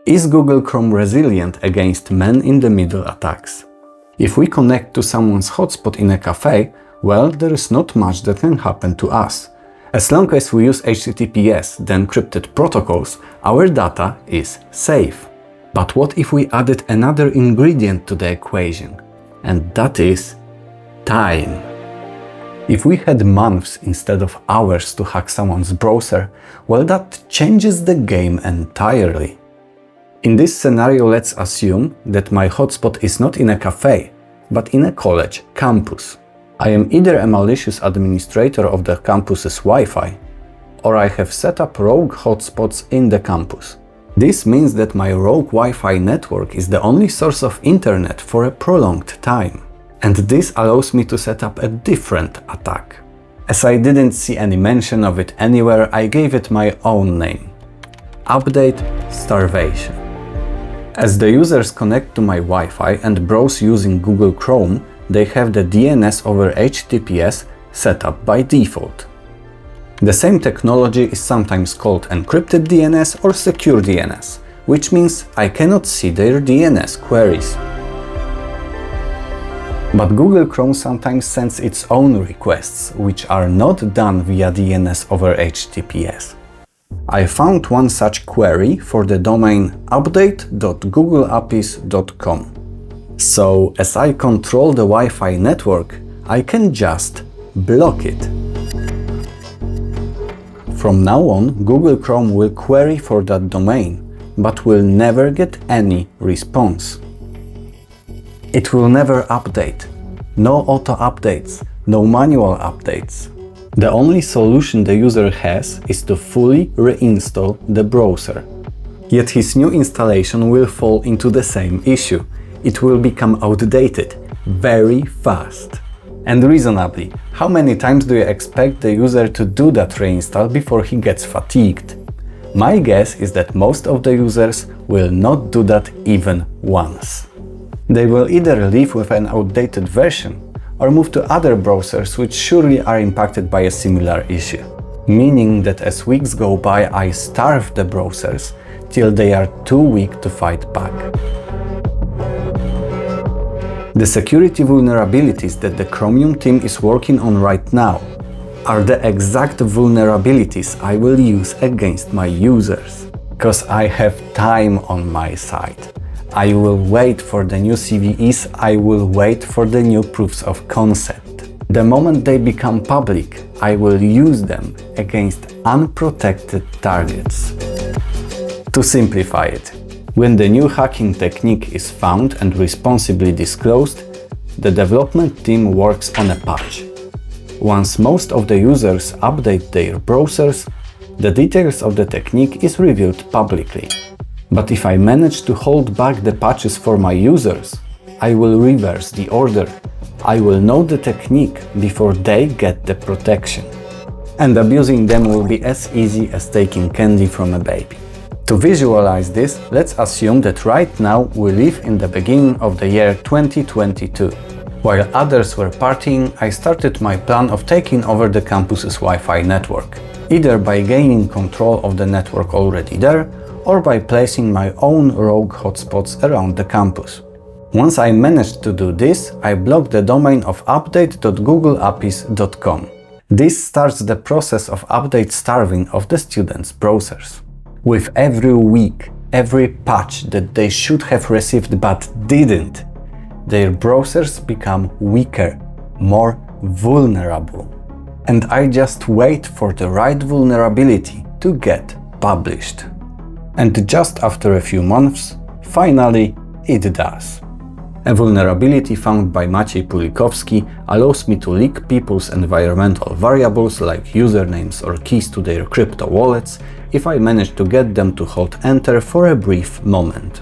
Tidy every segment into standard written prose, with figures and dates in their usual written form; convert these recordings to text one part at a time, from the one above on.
Is Google Chrome resilient against man-in-the-middle attacks? If we connect to someone's hotspot in a cafe, well, there is not much that can happen to us. As long as we use HTTPS, the encrypted protocols, our data is safe. But what if we added another ingredient to the equation? And that is time. If we had months instead of hours to hack someone's browser, well, that changes the game entirely. In this scenario, let's assume that my hotspot is not in a cafe, but in a college campus. I am either a malicious administrator of the campus's Wi-Fi, or I have set up rogue hotspots in the campus. This means that my rogue Wi-Fi network is the only source of internet for a prolonged time. And this allows me to set up a different attack. As I didn't see any mention of it anywhere, I gave it my own name. Update Starvation. As the users connect to my Wi-Fi and browse using Google Chrome, they have the DNS over HTTPS set up by default. The same technology is sometimes called encrypted DNS or secure DNS, which means I cannot see their DNS queries. But Google Chrome sometimes sends its own requests, which are not done via DNS over HTTPS. I found one such query for the domain update.googleapis.com. So, as I control the Wi-Fi network, I can just block it. From now on, Google Chrome will query for that domain, but will never get any response. It will never update. No auto updates, no manual updates. The only solution the user has is to fully reinstall the browser. Yet his new installation will fall into the same issue. It will become outdated very fast. And reasonably, how many times do you expect the user to do that reinstall before he gets fatigued? My guess is that most of the users will not do that even once. They will either leave with an outdated version or move to other browsers which surely are impacted by a similar issue. Meaning that as weeks go by, I starve the browsers till they are too weak to fight back. The security vulnerabilities that the Chromium team is working on right now are the exact vulnerabilities I will use against my users. Because I have time on my side. I will wait for the new CVEs, I will wait for the new proofs of concept. The moment they become public, I will use them against unprotected targets. To simplify it, when the new hacking technique is found and responsibly disclosed, the development team works on a patch. Once most of the users update their browsers, the details of the technique is revealed publicly. But if I manage to hold back the patches for my users, I will reverse the order. I will know the technique before they get the protection. And abusing them will be as easy as taking candy from a baby. To visualize this, let's assume that right now we live in the beginning of the year 2022. While others were partying, I started my plan of taking over the campus's Wi-Fi network, either by gaining control of the network already there, or by placing my own rogue hotspots around the campus. Once I managed to do this, I blocked the domain of update.googleapis.com. This starts the process of update starving of the students' browsers. With every week, every patch that they should have received but didn't, their browsers become weaker, more vulnerable. And I just wait for the right vulnerability to get published. And just after a few months, finally, it does. A vulnerability found by Maciej Pulikowski allows me to leak people's environmental variables like usernames or keys to their crypto wallets if I manage to get them to hold enter for a brief moment.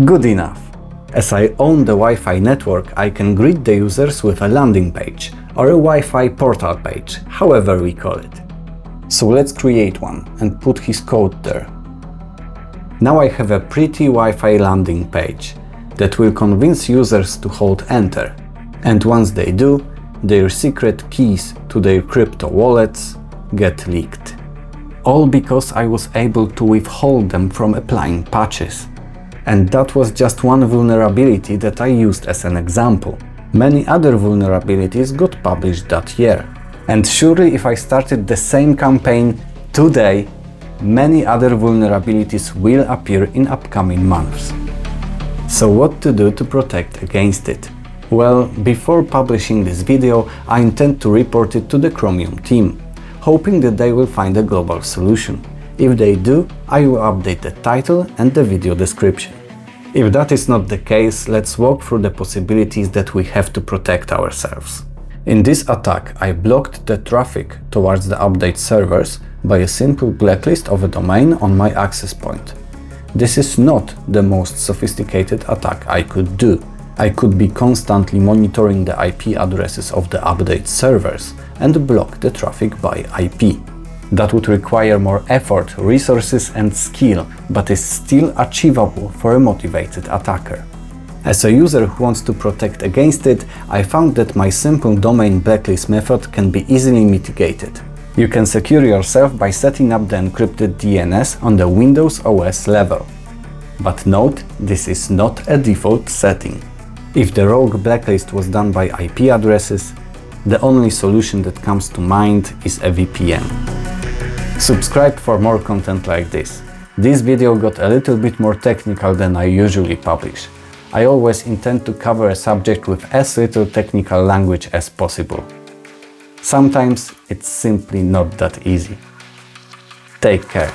Good enough. As I own the Wi-Fi network, I can greet the users with a landing page or a Wi-Fi portal page, however we call it. So let's create one and put his code there. Now I have a pretty Wi-Fi landing page that will convince users to hold enter, and once they do, their secret keys to their crypto wallets get leaked. All because I was able to withhold them from applying patches. And that was just one vulnerability that I used as an example. Many other vulnerabilities got published that year. And surely if I started the same campaign today, many other vulnerabilities will appear in upcoming months. So what to do to protect against it? Well, before publishing this video, I intend to report it to the Chromium team, hoping that they will find a global solution. If they do, I will update the title and the video description. If that is not the case, let's walk through the possibilities that we have to protect ourselves. In this attack, I blocked the traffic towards the update servers by a simple blacklist of a domain on my access point. This is not the most sophisticated attack I could do. I could be constantly monitoring the IP addresses of the update servers and block the traffic by IP. That would require more effort, resources and skill, but is still achievable for a motivated attacker. As a user who wants to protect against it, I found that my simple domain blacklist method can be easily mitigated. You can secure yourself by setting up the encrypted DNS on the Windows OS level. But note, this is not a default setting. If the rogue blacklist was done by IP addresses, the only solution that comes to mind is a VPN. Subscribe for more content like this. This video got a little bit more technical than I usually publish. I always intend to cover a subject with as little technical language as possible. Sometimes it's simply not that easy. Take care.